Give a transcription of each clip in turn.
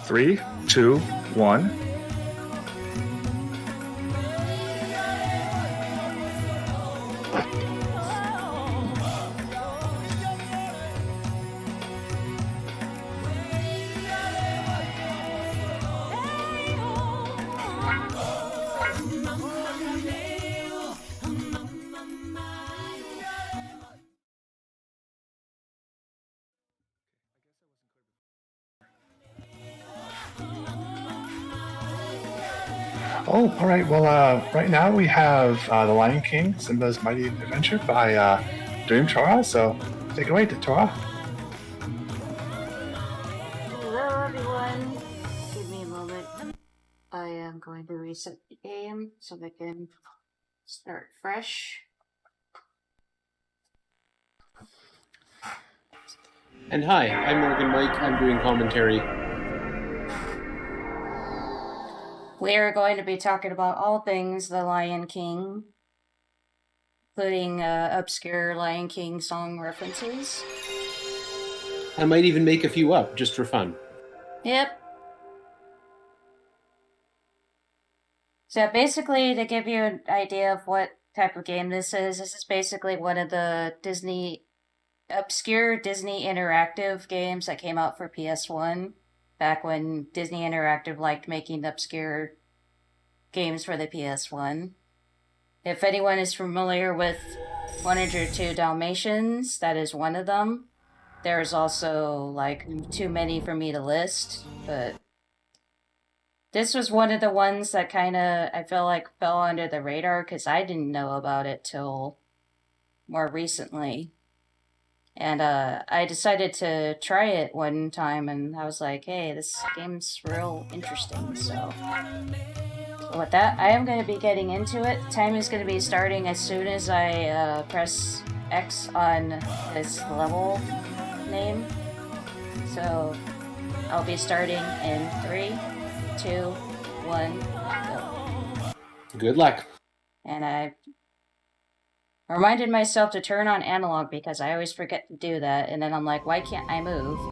3, 2, 1. Oh, all right. Well, right now we have The Lion King, Simba's Mighty Adventure by DreamTora. So take it away, DreamTora. Hello, everyone. Give me a moment. I am going to reset the game so I can start fresh. And hi, I'm Morgan Mike. I'm doing commentary. We are going to be talking about all things The Lion King, including obscure Lion King song references. I might even make a few up, just for fun. Yep. So basically, to give you an idea of what type of game this is basically one of the obscure Disney interactive games that came out for PS1, back when Disney Interactive liked making obscure games for the PS1. If anyone is familiar with 102 Dalmatians, that is one of them. There's also, like, too many for me to list, but this was one of the ones that kinda, I feel like, fell under the radar, because I didn't know about it till more recently. And I decided to try it one time, and I was like, hey, this game's real interesting, so with that, I am going to be getting into it. Time is going to be starting as soon as I press X on this level name. So I'll be starting in 3, 2, 1, go. Good luck. And I reminded myself to turn on analog because I always forget to do that, and then I'm like, why can't I move?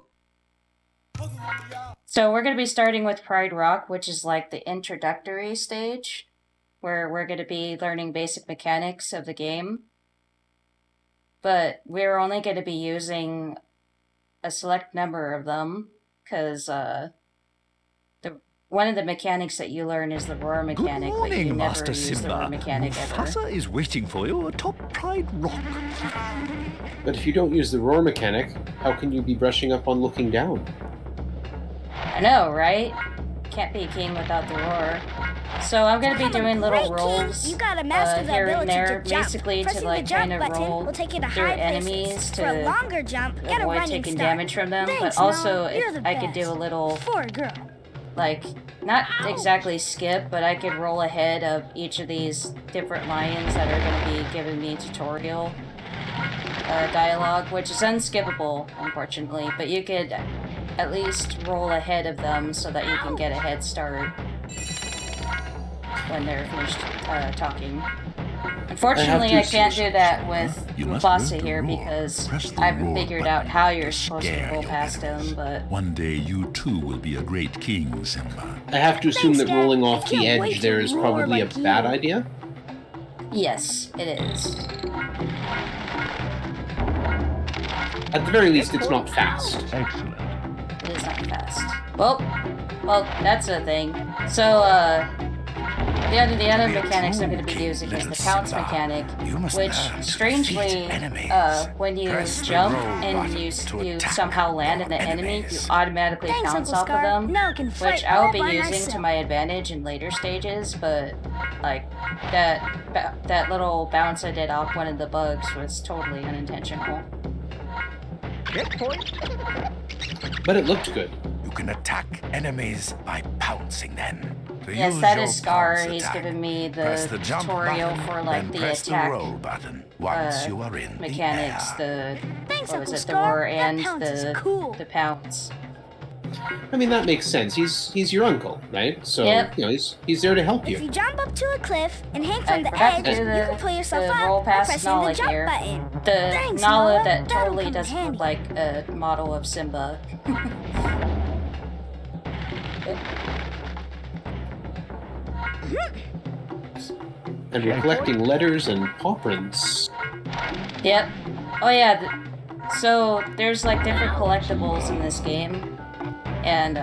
So we're going to be starting with Pride Rock, which is like the introductory stage, where we're going to be learning basic mechanics of the game. But we're only going to be using a select number of them, because one of the mechanics that you learn is the roar mechanic. Good morning, but you never Master use Simba. the roar mechanic ever. Mufasa is waiting for you atop Pride Rock. But if you don't use the roar mechanic, how can you be brushing up on looking down? I know, right? Can't be a king without the roar. So I'm gonna be doing little rolls you gotta master the here and ability there, to jump. basically Pressing to like the jump kind of button roll will take you to through high enemies places. to For a longer jump, get a avoid running taking start. damage from them. Thanks, But also, Mom. You're the I could do a best. little, For a girl. like, not exactly skip, but I could roll ahead of each of these different lions that are gonna be giving me tutorial dialogue, which is unskippable, unfortunately. But you could at least roll ahead of them so that you can get a head start when they're finished talking. Unfortunately, I can't do that with Mufasa here because I haven't figured out how you're supposed to roll past him, but One day you too will be a great king, Simba. I have to assume that Dad. rolling I off the can't wait edge to there is roar probably like a bad you. idea. yes, it is. At the very least, it's not fast. Excellent. It is not fast. Well, that's a thing. So, the other mechanics I'm going to be using is the pounce mechanic, which strangely, when you jump and you somehow land in the enemy, you automatically Thanks, pounce Uncle off of Scar. them, Now I can which fight I will all be by using to myself. my advantage in later stages, but, like, that little bounce I did off one of the bugs was totally unintentional. But it looked good. You can attack enemies by pouncing then. To Yes, use that your is Scar. pounce He's attack, given me press the the jump tutorial button, for like then the press attack the roll button once you are in mechanics, the air. Thanks, what was Uncle it, the Scar. roar That and pounce is cool. the pounce. I mean, that makes sense. He's your uncle, right? So, Yep. he's there to help If you. you jump up to a cliff and hang I from the forgot edge, to do you the- can pull yourself the up roll by past pressing Nala the jump here. button. The Thanks, Nala Nala. that That'll totally come in doesn't look handy. like a model of Simba. And we're collecting letters and paw prints. Yep. Oh yeah. So there's like different collectibles in this game, and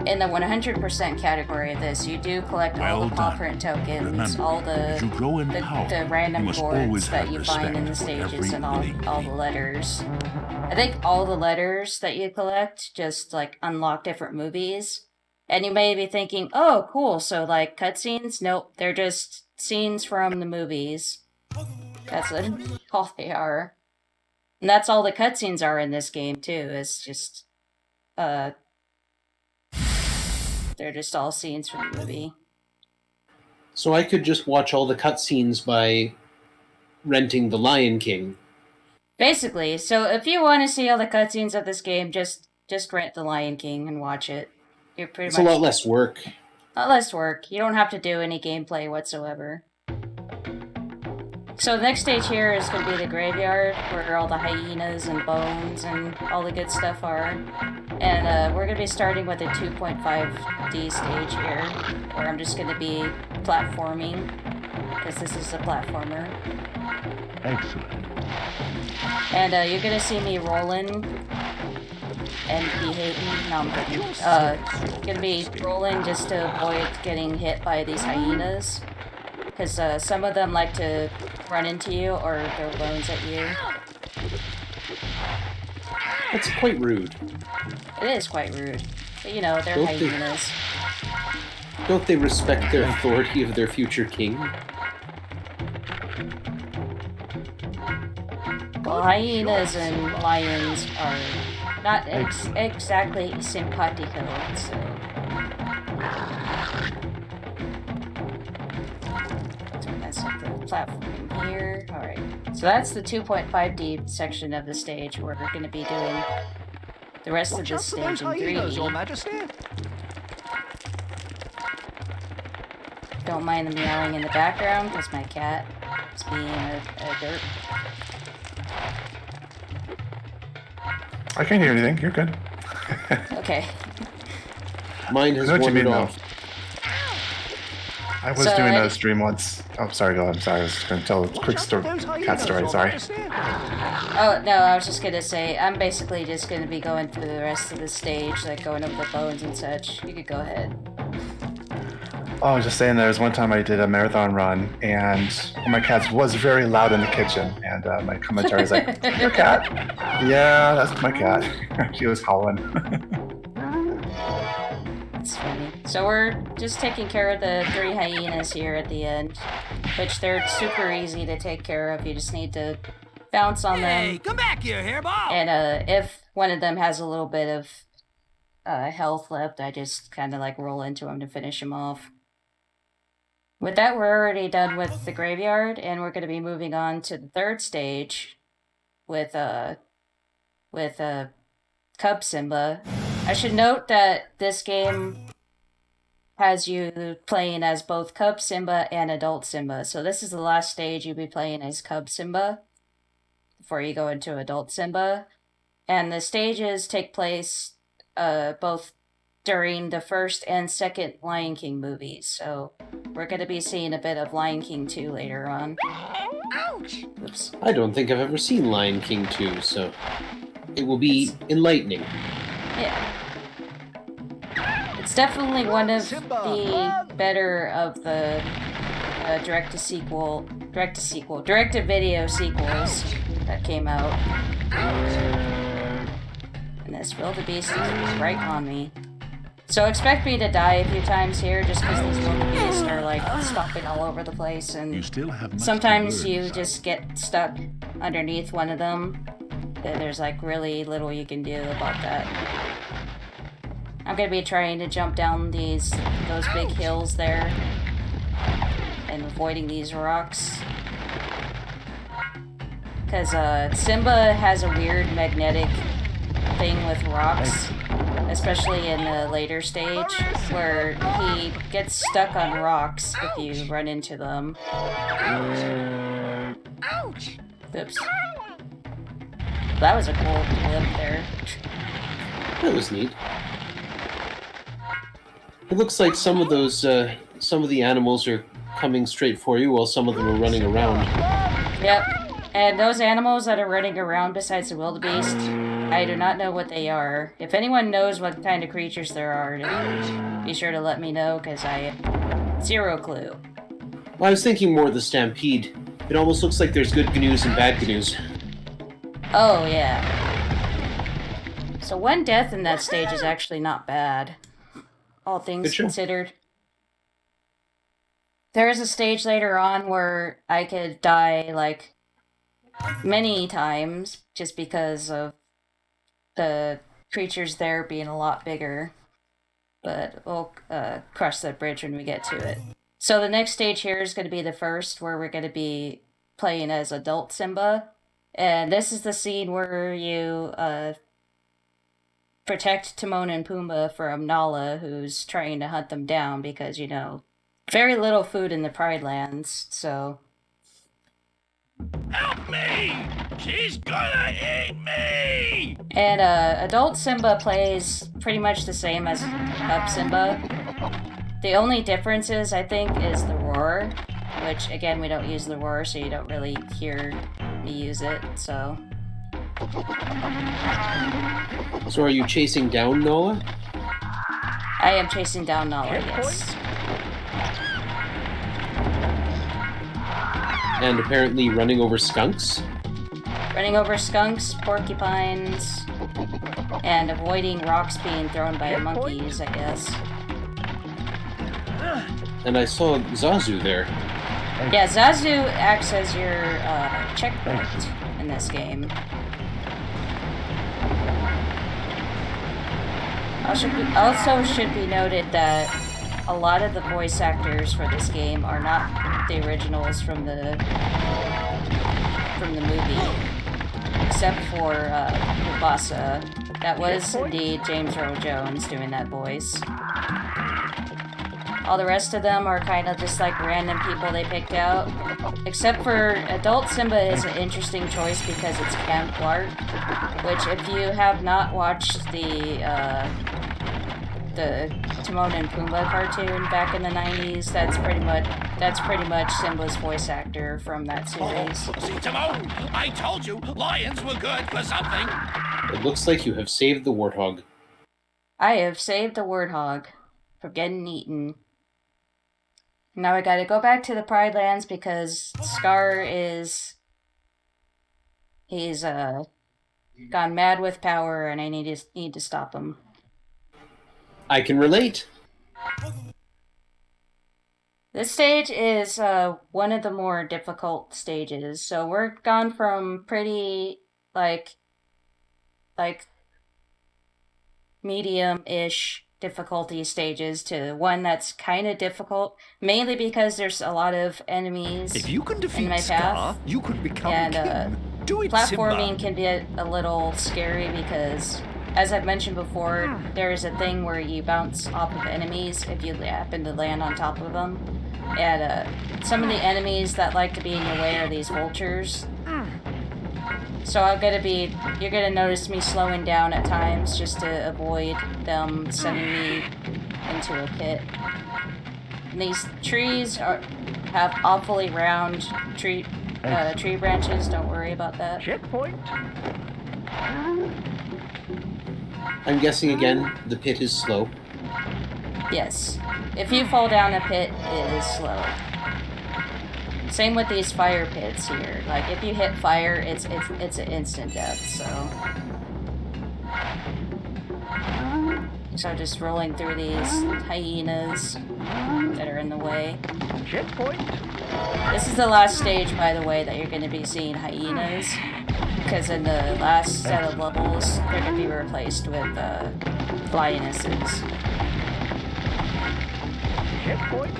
in the 100% category of this, you do collect all Well the paw done. print tokens, Remember, all as you grow in power, the random you must boards always that have you find in the respect for stages, every and all living the letters. I think all the letters that you collect just like unlock different movies. And you may be thinking, oh, cool, so like cutscenes? Nope, they're just scenes from the movies. That's what all they are. And that's all the cutscenes are in this game, too. It's just, they're just all scenes from the movie. So I could just watch all the cutscenes by renting The Lion King. Basically, so if you want to see all the cutscenes of this game, just rent The Lion King and watch it. You're pretty It's much a lot less work. less work. You don't have to do any gameplay whatsoever. So the next stage here is going to be the graveyard, where all the hyenas and bones and all the good stuff are. And we're going to be starting with a 2.5D stage here, where I'm just going to be platforming, because this is a platformer. Excellent. And you're going to see me rolling and be hating. No, I'm going to be rolling just to avoid getting hit by these hyenas. Because some of them like to run into you or throw bones at you. That's quite rude. It is quite rude. But you know, they're Don't they- hyenas. Don't they respect their authority of their future king? Well, hyenas and lions are not exactly simpatico, so... That's up the platform here. Alright. So that's the 2.5D section of the stage where we're going to be doing the rest of this stage in 3D. Majesty. Don't mind the meowing in the background, because my cat is being a dirt. I can't hear anything. You're good. Okay. Mine has I know what you wandered mean, off. I was So doing I- a stream once. Oh, sorry, go ahead. I'm sorry. I was just going to tell a quick cat story. Sorry. Oh, no, I was just gonna say, I'm basically just gonna be going through the rest of the stage, like going over the bones and such. You could go ahead. Oh, I was just saying there was one time I did a marathon run, and one of my cats was very loud in the kitchen, and my commentary is like, your cat? Yeah, that's my cat. She was howling. It's funny. So we're just taking care of the 3 hyenas here at the end, which they're super easy to take care of. You just need to bounce on them. come back here, hairball. And if one of them has a little bit of health left, I just kind of like roll into him to finish him off. With that, we're already done with the graveyard, and we're going to be moving on to the 3rd stage with Cub Simba. I should note that this game has you playing as both Cub Simba and Adult Simba. So this is the last stage you'll be playing as Cub Simba before you go into Adult Simba. And the stages take place both during the first and second Lion King movies. So we're going to be seeing a bit of Lion King 2 later on. Ouch! Oops. I don't think I've ever seen Lion King 2, so it will be enlightening. Yeah. It's definitely one of the better of the direct-to-video sequels that came out. And this Wildebeest is right on me. So expect me to die a few times here, just because these Wildebeest are like stomping all over the place, You and still have much to sometimes learn, you son. just get stuck underneath one of them. And there's like really little you can do about that. I'm gonna be trying to jump down those big hills there and avoiding these rocks. Because Simba has a weird magnetic thing with rocks, especially in the later stage, where he gets stuck on rocks if you run into them. Ouch! Oops. That was a cool clip there. That was neat. It looks like some of the animals are coming straight for you, while some of them are running around. Yep. And those animals that are running around besides the wildebeest, I do not know what they are. If anyone knows what kind of creatures there are, be sure to let me know, because I have zero clue. Well, I was thinking more of the stampede. It almost looks like there's good gnu's and bad gnu's. Oh, yeah. So one death in that stage is actually not bad, all things considered. There is a stage later on where I could die, like, many times, just because of the creatures there being a lot bigger. But we'll cross that bridge when we get to it. So the next stage here is going to be the first, where we're going to be playing as adult Simba. And this is the scene where you protect Timon and Pumbaa from Nala, who's trying to hunt them down because, you know, very little food in the Pride Lands, so... Help me! She's gonna eat me! And adult Simba plays pretty much the same as pup Simba. The only difference is, I think, is the roar, which, again, we don't use the roar, so you don't really hear me use it, so... So are you chasing down Nala? I am chasing down Nala, yes. And apparently running over skunks? Running over skunks, porcupines, and avoiding rocks being thrown by monkeys, I guess. And I saw Zazu there. Yeah, Zazu acts as your checkpoint in this game. Also should be noted that a lot of the voice actors for this game are not the originals from the movie, except for Mufasa. That was indeed James Earl Jones doing that voice. All the rest of them are kind of just like random people they picked out. Except for adult Simba is an interesting choice because it's Camp Clark, which if you have not watched the Timon and Pumbaa cartoon back in the 90s, that's pretty much Simba's voice actor from that series. See, Timon, I told you lions were good for something. It looks like you have saved the warthog. I have saved the warthog from getting eaten. Now I gotta go back to the Pride Lands because Scar he's gone mad with power and I need to stop him. I can relate. This stage is one of the more difficult stages. So we're gone from pretty like medium-ish difficulty stages to one that's kind of difficult, mainly because there's a lot of enemies If you can defeat in my path, Scar, you could become and king. Do it, platforming Simba. can be a little scary because, as I've mentioned before, there is a thing where you bounce off of enemies if you happen to land on top of them. And some of the enemies that like to be in your way are these vultures. So you're gonna notice me slowing down at times just to avoid them sending me into a pit. And these trees have awfully round tree branches. Don't worry about that. Checkpoint. I'm guessing again, the pit is slow. Yes. If you fall down a pit, it is slow. Same with these fire pits here. Like, if you hit fire, it's an instant death, So just rolling through these hyenas that are in the way. Checkpoint. This is the last stage, by the way, that you're going to be seeing hyenas. Because in the last set of levels, they're going to be replaced with lionesses. Checkpoint.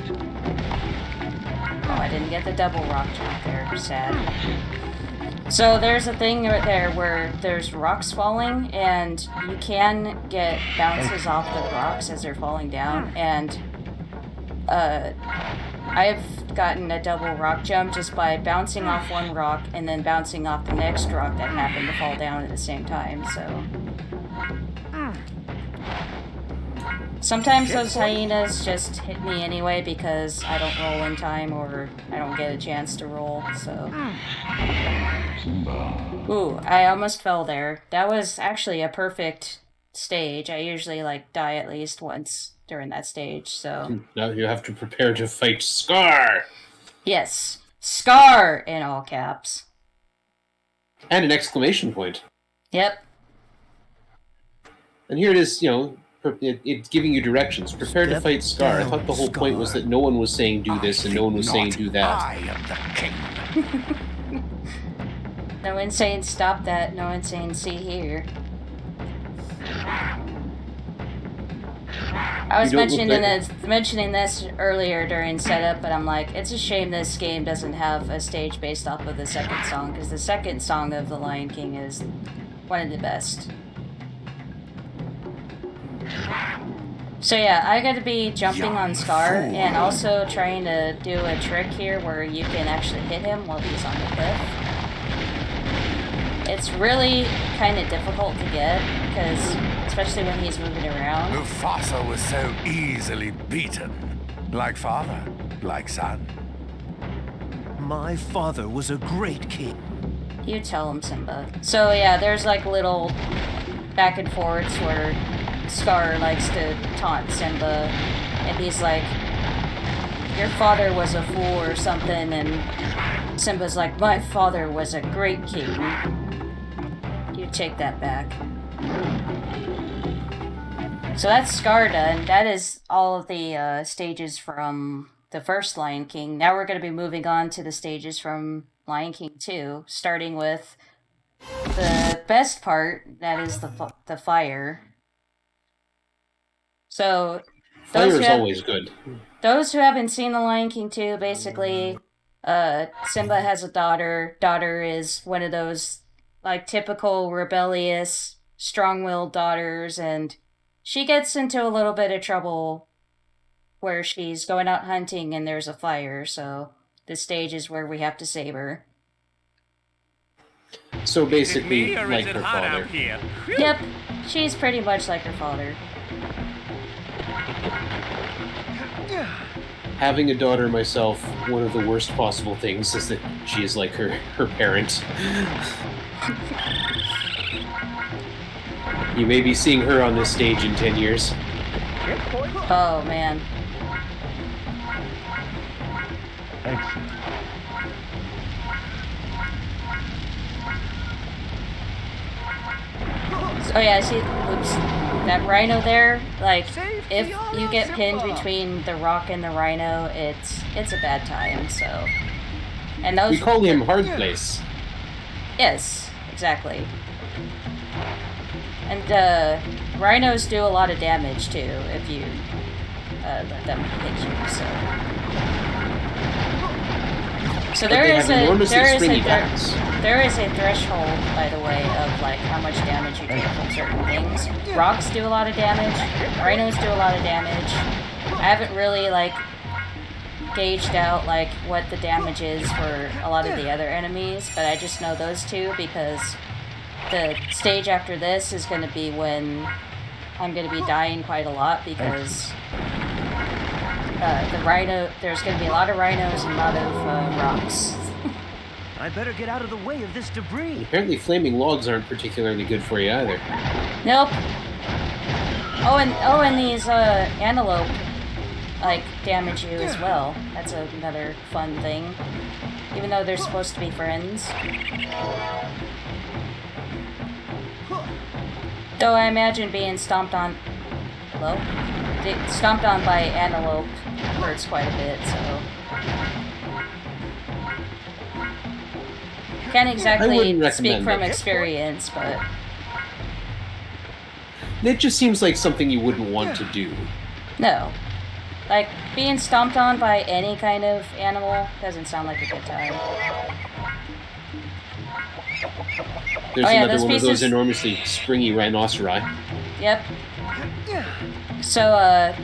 Oh, I didn't get the double rock jump there. Sad. So there's a thing right there where there's rocks falling, and you can get bounces off the rocks as they're falling down, and I've gotten a double rock jump just by bouncing off one rock and then bouncing off the next rock that happened to fall down at the same time, so... Sometimes those hyenas just hit me anyway because I don't roll in time or I don't get a chance to roll, so... Ooh, I almost fell there. That was actually a perfect stage. I usually, like, die at least once during that stage, so... Now you have to prepare to fight Scar! Yes. Scar! In all caps. And an exclamation point. Yep. And here it is, it's giving you directions. Prepare to fight Scar. I thought the whole point was that no one was saying do this and no one was saying do that. I am the king. No one's saying stop that, no one's saying see here. I was mentioning this earlier during setup, but I'm like, it's a shame this game doesn't have a stage based off of the second song, because the second song of The Lion King is one of the best. So yeah, I gotta be jumping on Scar, and also trying to do a trick here where you can actually hit him while he's on the cliff. It's really kind of difficult to get, because especially when he's moving around. Mufasa was so easily beaten. Like father, like son. My father was a great king. You tell him, Simba. So yeah, there's like little back and forths where Scar likes to taunt Simba, and he's like, your father was a fool or something, and Simba's like, my father was a great king. You take that back. So that's Scar done. That is all of the stages from the first Lion King. Now we're going to be moving on to the stages from Lion King 2, starting with the best part, that is the fire. So, Fire is always good. Those who haven't seen The Lion King 2, basically, Simba has a daughter. Daughter is one of those, like, typical rebellious, strong-willed daughters, and she gets into a little bit of trouble where she's going out hunting and there's a fire, so this stage is where we have to save her. So basically, like her father. Yep, she's pretty much like her father. Having a daughter myself, one of the worst possible things is that she is like her parent. You may be seeing her on this stage in 10 years. Oh, man. Exit. Oh yeah, see, oops, that rhino there, like, if you get pinned between the rock and the rhino, it's a bad time, so. And those... We call him Hard Place. Yes, exactly. And, rhinos do a lot of damage, too, if you, let them hit you, so. So there is a threshold, by the way, of like how much damage you take from certain things. Rocks do a lot of damage. Rhinos do a lot of damage. I haven't really like gauged out like what the damage is for a lot of the other enemies, but I just know those two because the stage after this is going to be when I'm going to be dying quite a lot because the rhino, there's going to be a lot of rhinos and a lot of rocks. I better get out of the way of this debris. Apparently flaming logs aren't particularly good for you either. Nope. Oh, and these antelope like damage you as well. That's another fun thing. Even though they're supposed to be friends. Though I imagine being stomped on. Hello? Stomped on by antelope hurts quite a bit, so. Can't exactly speak from experience, but. It just seems like something you wouldn't want to do. No. Like, being stomped on by any kind of animal doesn't sound like a good time. There's another one of those enormously springy rhinoceri. Yep. So,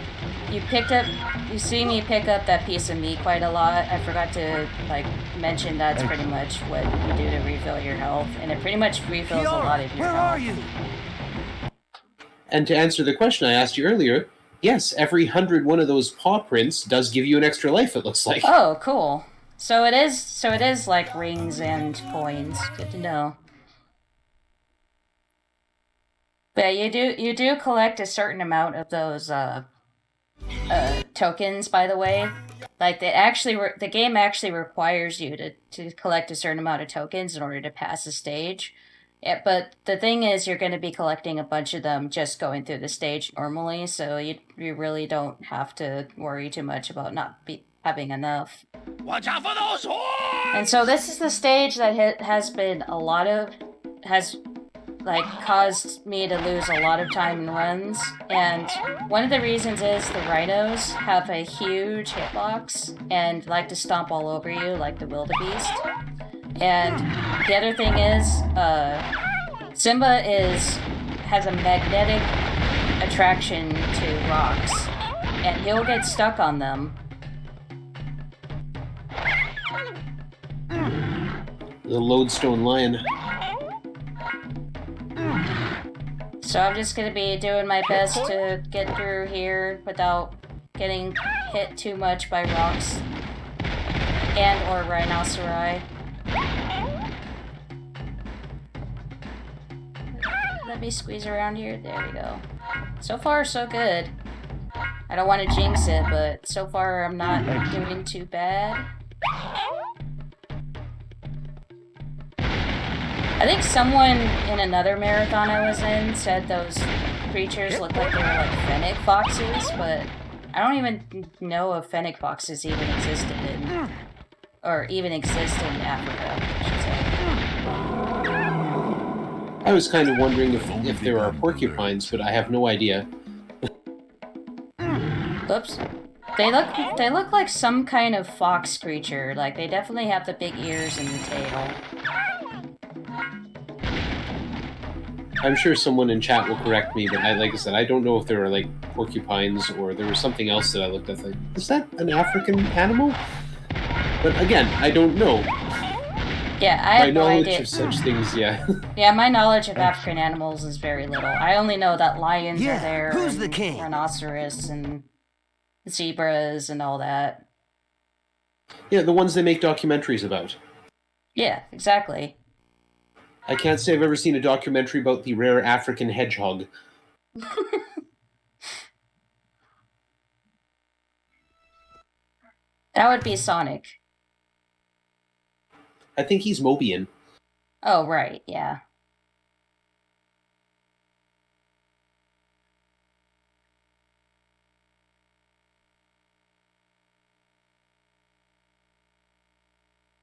you see me pick up that piece of meat quite a lot. I forgot to, like, mention that's pretty much what you do to refill your health, and it pretty much refills a lot of your health. Where are you? And to answer the question I asked you earlier, yes, every 101 of those paw prints does give you an extra life, it looks like. Oh, cool. So it is like rings and coins. Good to know. But you do collect a certain amount of those tokens, by the way. Like the game actually requires you to collect a certain amount of tokens in order to pass a stage. Yeah, but the thing is, you're going to be collecting a bunch of them just going through the stage normally, so you really don't have to worry too much about not having enough. Watch out for those horns! And so this is the stage that has caused me to lose a lot of time in runs, and one of the reasons is the rhinos have a huge hitbox and like to stomp all over you like the wildebeest. And the other thing is, Simba has a magnetic attraction to rocks, and he'll get stuck on them. The lodestone lion. So I'm just gonna be doing my best to get through here without getting hit too much by rocks and or rhinoceri. Let me squeeze around here. There we go. So far, so good. I don't want to jinx it, but so far I'm not doing too bad. I think someone in another marathon I was in said those creatures looked like they were like fennec foxes, but I don't even know if fennec foxes even existed in Africa, I should say. I was kind of wondering if there are porcupines, but I have no idea. Oops. They look like some kind of fox creature. Like, they definitely have the big ears and the tail. I'm sure someone in chat will correct me, but like I said, I don't know if there are like porcupines or there was something else that I looked at. Like, is that an African animal? But again, I don't know. Yeah, I have no idea. My knowledge of such things, yeah. Yeah, my knowledge of African animals is very little. I only know that lions are there, who's and the king? rhinoceros, and zebras, and all that. Yeah, the ones they make documentaries about. Yeah, exactly. I can't say I've ever seen a documentary about the rare African hedgehog. That would be Sonic. I think he's Mobian. Oh, right, yeah.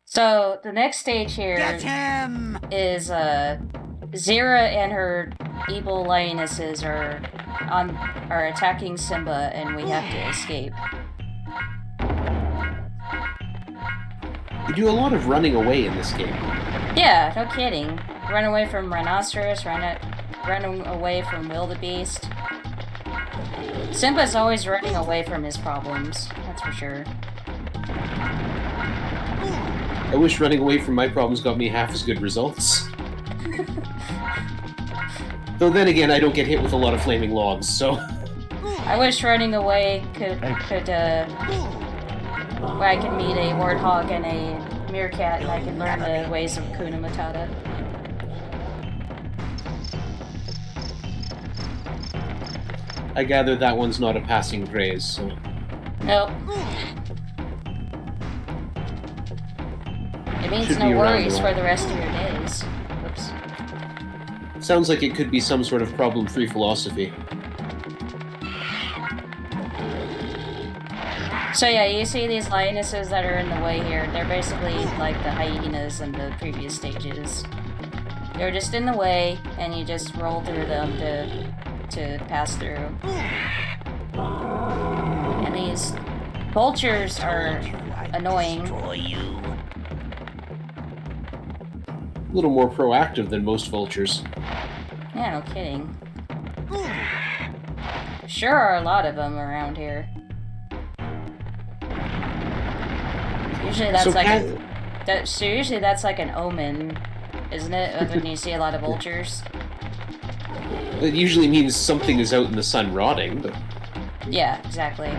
So, the next stage here is, Zira and her evil lionesses are attacking Simba, and we have to escape. You do a lot of running away in this game. Yeah, no kidding. Run away from rhinoceros, run away from wildebeest. Simba's always running away from his problems, that's for sure. I wish running away from my problems got me half as good results. Though then again, I don't get hit with a lot of flaming logs, so... I wish running away where I could meet a warthog and a meerkat and I could learn the ways of Hakuna Matata. I gather that one's not a passing craze, so... Nope. It means Should no be around worries a for while. the rest of your days. Oops. Sounds like it could be some sort of problem-free philosophy. So yeah, you see these lionesses that are in the way here. They're basically like the hyenas in the previous stages. They're just in the way, and you just roll through them to pass through. And these vultures are annoying. A little more proactive than most vultures. Yeah, no kidding. Sure are a lot of them around here. Usually that's usually that's like an omen, isn't it? When you see a lot of vultures. It usually means something is out in the sun rotting, but... Yeah, exactly.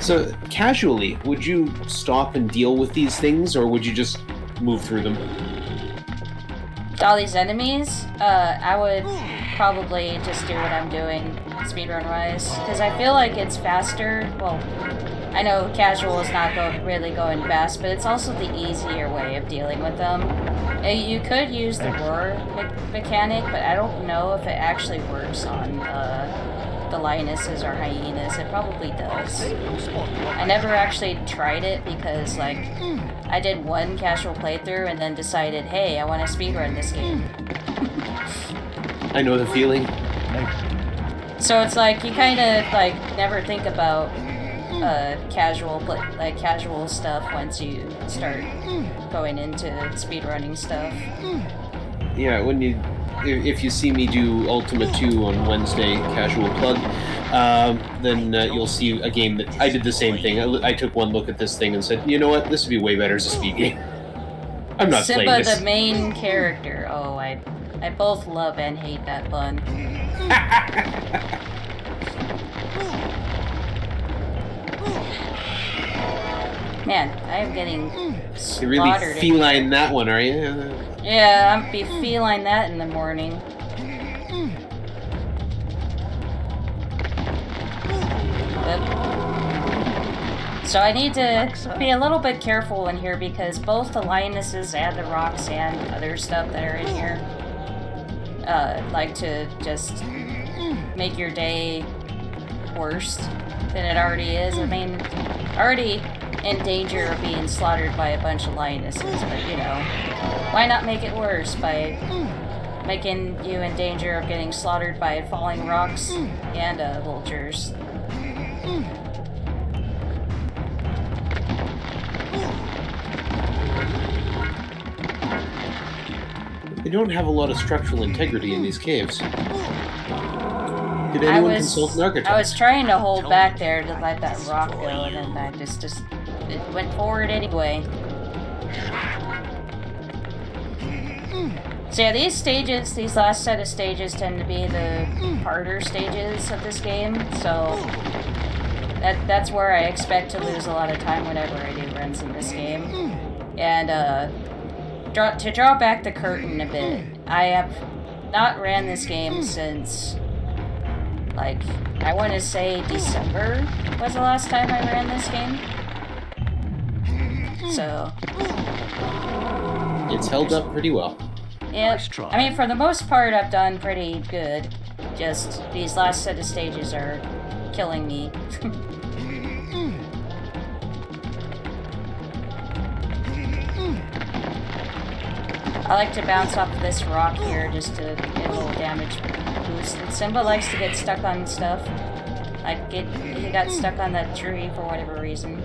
So, casually, would you stop and deal with these things, or would you just move through them? All these enemies, I would probably just do what I'm doing speedrun-wise, because I feel like it's faster. Well, I know casual is not really going fast, but it's also the easier way of dealing with them. You could use the roar mechanic, but I don't know if it actually works on the lionesses or hyenas. It probably does. I never actually tried it because, like, I did one casual playthrough and then decided, hey, I want to speedrun this game. I know the feeling. So it's like, you kind of, like, never think about casual stuff once you start going into speedrunning stuff. Yeah, if you see me do Ultima 2 on Wednesday, casual plug, then you'll see a game that I did the same thing. I took one look at this thing and said, you know what, this would be way better as a speed game. I'm not playing Simba, this. the main character. Oh, I both love and hate that pun. Man, I am getting slaughtered. You're really feline that one, are you? Yeah, I'm be feline that in the morning. So I need to be a little bit careful in here because both the lionesses and the rocks and other stuff that are in here like to just make your day worse than it already is. I mean, already in danger of being slaughtered by a bunch of lionesses, but you know, why not make it worse by making you in danger of getting slaughtered by falling rocks and vultures? They don't have a lot of structural integrity in these caves. Did anyone consult an architect? I was trying to hold back there to let that rock go, and then I just it went forward anyway. So yeah, these last set of stages tend to be the harder stages of this game, so that's where I expect to lose a lot of time whenever I do runs in this game. And to draw back the curtain a bit, I have not ran this game since, like, I want to say December was the last time I ran this game. So it's held up pretty well. Yeah, I mean, for the most part, I've done pretty good. Just these last set of stages are killing me. I like to bounce off of this rock here just to get a little damage boost. And Simba likes to get stuck on stuff. He got stuck on that tree for whatever reason.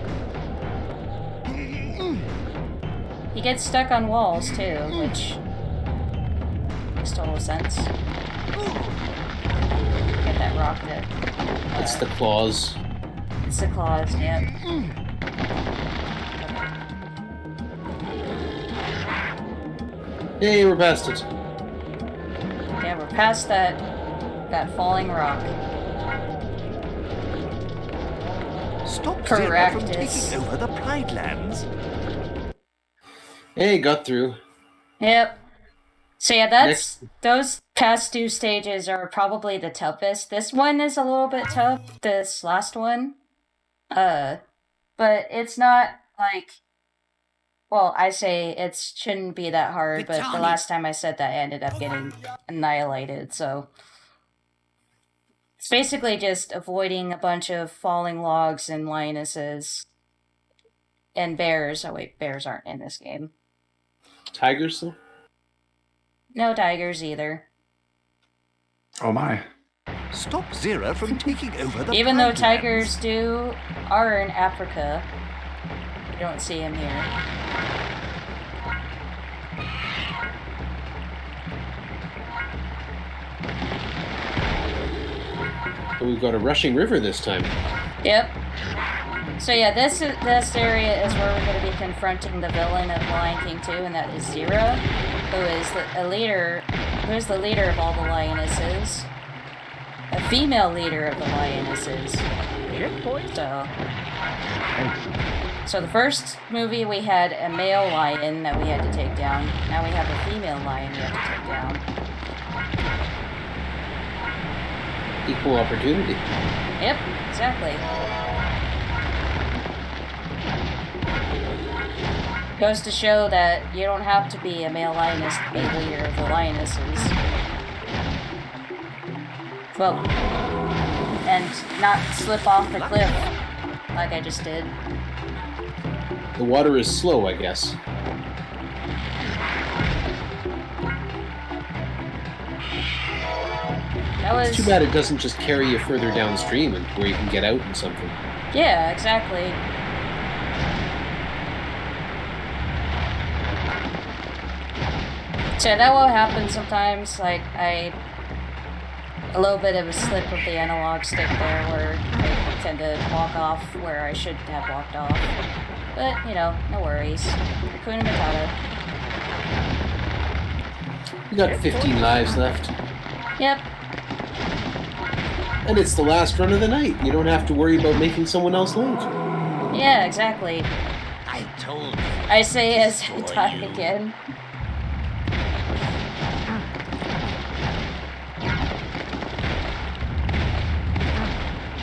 He gets stuck on walls too, which makes total sense. Get that rock to... It's the claws. It's the claws, yeah. Hey, we're past it. Yeah, we're past that falling rock. Stop Zira from Correctus. taking over the Pride Lands. Hey, got through. Yep. So yeah, those past two stages are probably the toughest. This one is a little bit tough, this last one. But it's not like... Well, I say it shouldn't be that hard, but the last time I said that, I ended up getting annihilated, so... It's basically just avoiding a bunch of falling logs and lionesses. And bears. Oh wait, bears aren't in this game. Tigers, though? No tigers either. Oh my. Stop Zira from taking over the Even though Pride tigers Lands. are in Africa, you don't see them here. But we've got a rushing river this time. Yep. So yeah, this area is where we're going to be confronting the villain of Lion King 2, and that is Zira, who is a leader who's the leader of all the lionesses? A female leader of the lionesses. So the first movie we had a male lion that we had to take down. Now we have a female lion we have to take down. Equal opportunity. Yep, exactly. Goes to show that you don't have to be a male lioness to be leader of the lionesses. Well, and not slip off the cliff like I just did. The water is slow, I guess. That was... It's too bad it doesn't just carry you further downstream and where you can get out and something. Yeah, exactly. So that will happen sometimes, like a little bit of a slip of the analog stick there where I tend to walk off where I should have walked off. But, you know, no worries. Hakuna Matata. You got 15 lives left. Yep. And it's the last run of the night. You don't have to worry about making someone else late. Yeah, exactly. I told you. I say as I die again.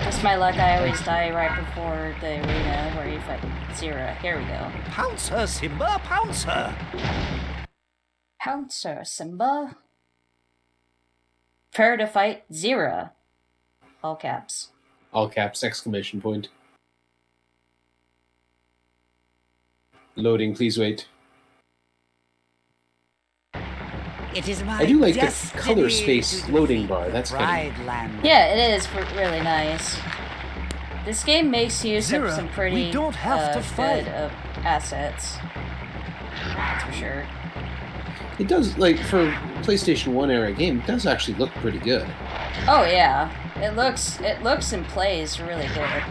It's my luck, I always die right before the arena where you fight Zira. Here we go. Pounce her, Simba, pounce her! Pounce her, Simba. Prepare to fight Zira. All caps. All caps, exclamation point. Loading, please wait. It is my I do like the destiny color space to loading defeat bar. That's kind of... Rideland. Yeah, it is really nice. This game makes use of Zira, some pretty we don't have to fight. good assets. That's for sure. It does, like, for PlayStation 1 era game, it does actually look pretty good. Oh yeah, it looks and plays really good.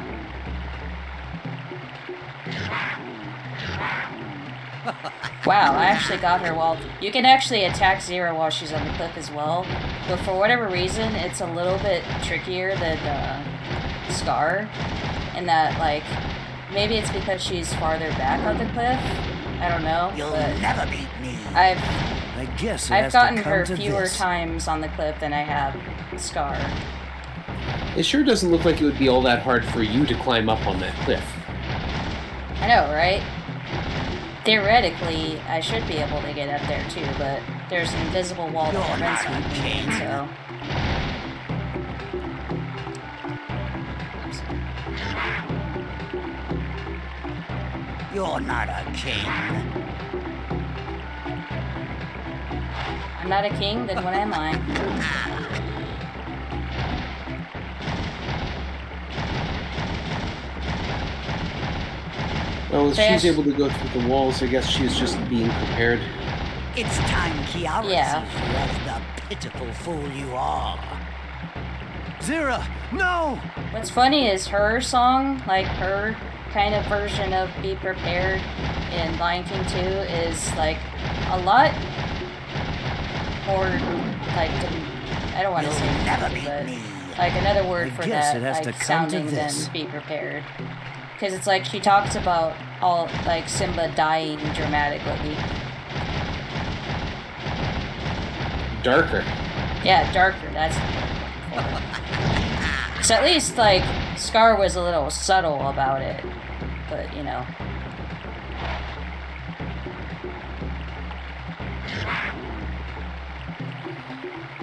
Wow, I actually got her while... You can actually attack Zira while she's on the cliff as well, but for whatever reason, it's a little bit trickier than Scar, in that, like, maybe it's because she's farther back on the cliff. I don't know, You'll but never beat me. I've I've gotten her fewer times on the cliff than I have Scar. It sure doesn't look like it would be all that hard for you to climb up on that cliff. I know, right? Theoretically, I should be able to get up there too, but there's an invisible wall that prevents me from doing so. You're not a king. I'm not a king, then what am I? Well, if Fish. she's able to go through the walls, I guess she's just being prepared. It's time Kiara Yeah. sees you as the pitiful fool you are. Zira, no! What's funny is her song, like her kind of version of Be Prepared in Lion King 2 is like a lot more like, I don't want to say You'll never funky, beat but me. like another word I for guess that, it has like to come to sounding than this. Be Prepared. Because it's like she talks about all, like Simba dying dramatically. Darker. Yeah, darker, that's the word for it. So at least, like, Scar was a little subtle about it. But, you know.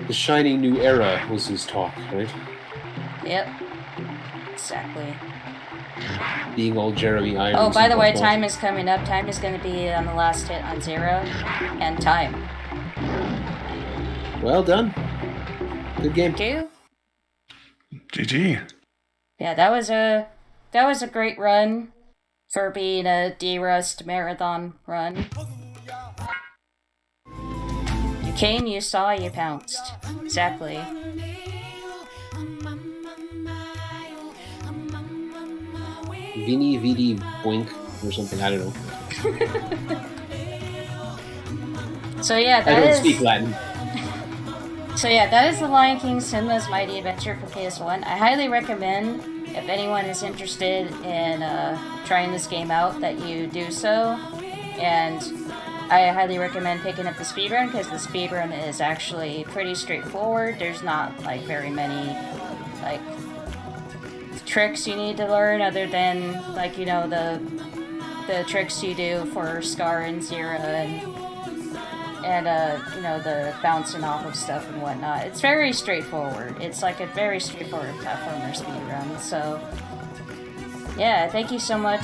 The shining new era was his talk, right? Yep. Exactly. Being all Jeremy Irons. Oh, by the way, and time is coming up. Time is going to be on the last hit on Zira. And time. whatnot. Well done. Good game. Two? GG. Yeah, that was a great run for being a D-Rust marathon run. You came, you saw, you pounced. Exactly. Vini Vidi Boink or something, I don't know. So yeah, I that don't is... speak Latin. So yeah, that is The Lion King Simba's Mighty Adventure for PS1. I highly recommend, if anyone is interested in trying this game out, that you do so. And I highly recommend picking up the speedrun, because the speedrun is actually pretty straightforward. There's not like very many like tricks you need to learn, other than like, you know, the tricks you do for Scar and Zira and you know, the bouncing off of stuff and whatnot. It's very straightforward. It's like a very straightforward platformer speedrun. So yeah, thank you so much,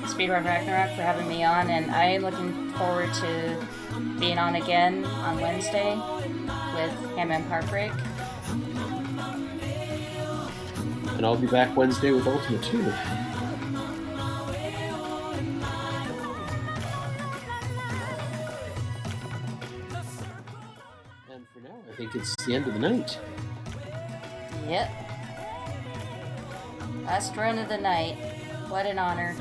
Speedrun Ragnarok, for having me on, and I am looking forward to being on again on Wednesday with Ham and Heartbreak. And I'll be back Wednesday with Ultimate too. And for now, I think it's the end of the night. Yep. Last run of the night. What an honor.